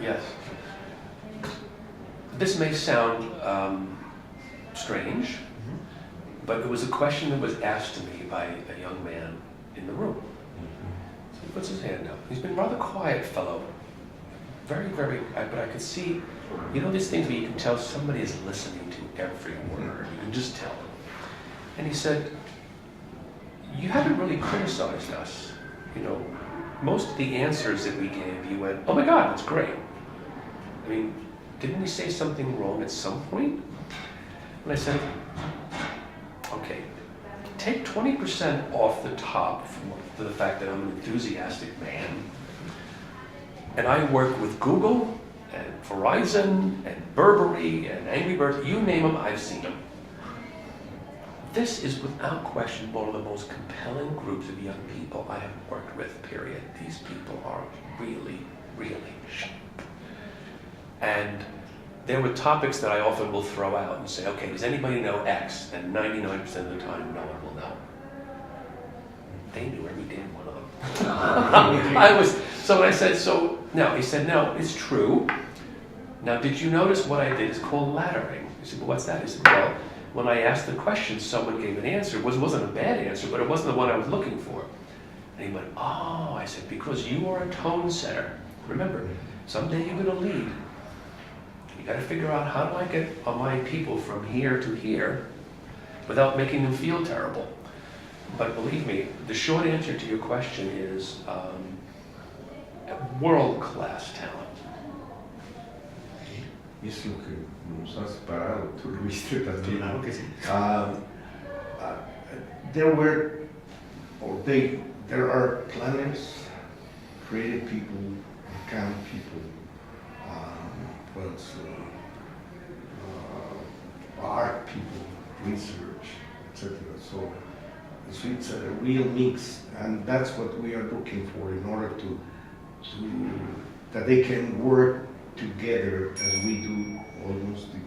Yes. This may sound strange, but it was a question that was asked to me by a young man in the room. So he puts his hand up. He's been a rather quiet fellow. Very, but I could see, you know these things where you can tell somebody is listening to every word. You can just tell. And he said, you haven't really criticized us. You know, most of the answers that we gave, you went, oh my God, that's great. I mean, didn't we say something wrong at some point? And I said, okay, take 20% off the top for the fact that I'm an enthusiastic man. And I work with Google and Verizon and Burberry and Angry Birds, you name them, I've seen them. This is without question one of the most compelling groups of young people I have worked with, period. These people are really, really sharp. And there were topics that I often will throw out and say, okay, does anybody know X? And 99% of the time, no one will know. They knew every damn one of them. So I said, so, no, he said, no, it's true. Now, did you notice what I did is called laddering? He said, well, what's that? He said, well, when I asked the question, someone gave an answer. It wasn't a bad answer, but it wasn't the one I was looking for. And he went, oh, I said, because you are a tone setter. Remember, someday you're going to lead. You got to figure out how do I get my people from here to here without making them feel terrible. But believe me, the short answer to your question is world-class talent. Isso que nos ha separado, tú lo viste también. Claro que sí. There are planners, creative people, account people, art people, research, etc. So it's a real mix, and that's what we are looking for in order to that they can work together as we do almost in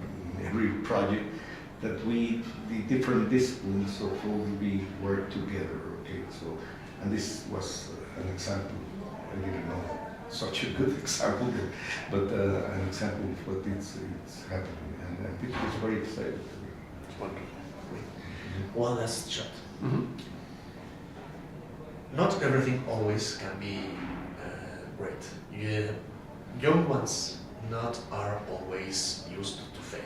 every project, that the different disciplines of Ogilvy work together. Okay, so, and this was an example. I didn't know such a good example, but an example of what it's happening, and people is very excited. It's wonderful. One last shot. Mm-hmm. Not everything always can be great. Young ones not are always used to fail.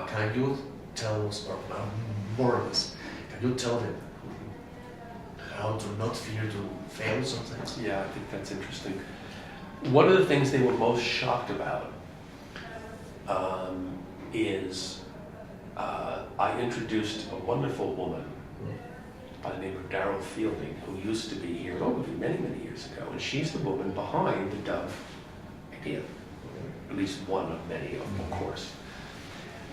Can you tell us, or more or less, can you tell them how to not fear to fail sometimes? Yeah, I think that's interesting. One of the things they were most shocked about is I introduced a wonderful woman by the name of Darryl Fielding, who used to be here at Ogilvy many, many years ago, and she's the woman behind the Dove idea, at least one of many of them, of course.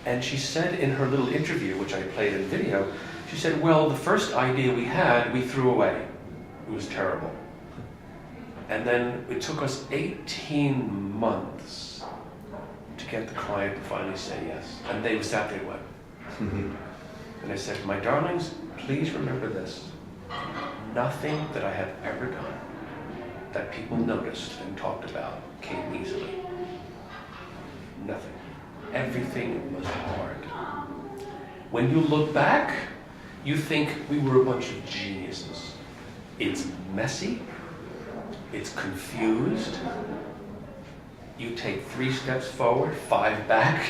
And she said in her little interview, which I played in video, she said, well, the first idea we had, we threw away. It was terrible. And then it took us 18 months to get the client to finally say yes. And they sat there and went. And I said, my darlings, please remember this. Nothing that I have ever done that people noticed and talked about came easily. Nothing. Everything was hard. When you look back, you think we were a bunch of geniuses. It's messy. It's confused. You take 3 steps forward, 5 back.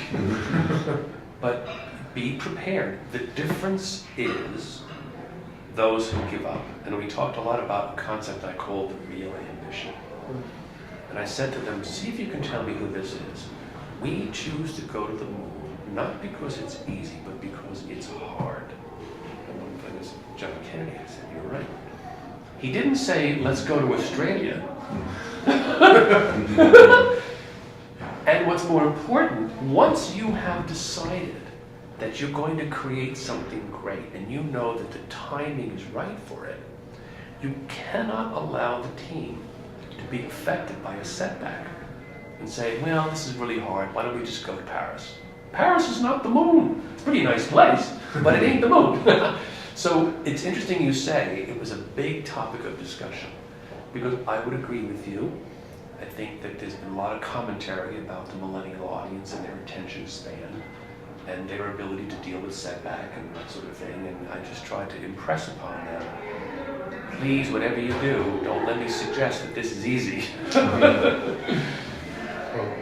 But be prepared. The difference is those who give up. And we talked a lot about a concept I called the real ambition. And I said to them, see if you can tell me who this is. We choose to go to the moon, not because it's easy, but because it's hard. And one thing is, John Kennedy said, you're right. He didn't say, let's go to Australia. And what's more important, once you have decided that you're going to create something great, and you know that the timing is right for it, you cannot allow the team to be affected by a setback and say, well, this is really hard, why don't we just go to Paris? Paris is not the moon. It's a pretty nice place, but it ain't the moon. So it's interesting you say it was a big topic of discussion, because I would agree with you, I think that there's been a lot of commentary about the millennial audience and their attention span and their ability to deal with setback and that sort of thing. And I just tried to impress upon them, please, whatever you do, don't let me suggest that this is easy. Well,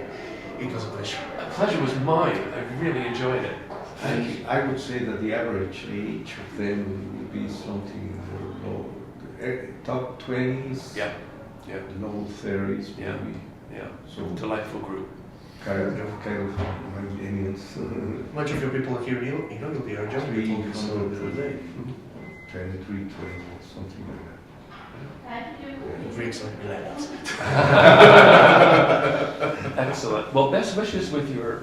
it was a pleasure. The pleasure was mine. I really enjoyed it. Thank you. I would say that the average age of them would be something low, top 20s, Yeah, yeah, low 30s, Yeah. maybe. yeah. So Delightful group. kind of millennials. Much of your people here in Ogilvy are young people, so they 23, 20, something like that. drinks like millennials. Excellent. Well, best wishes with your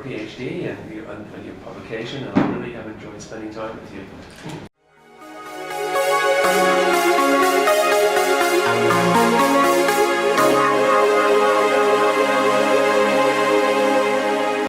PhD and your publication, and I really have enjoyed spending time with you.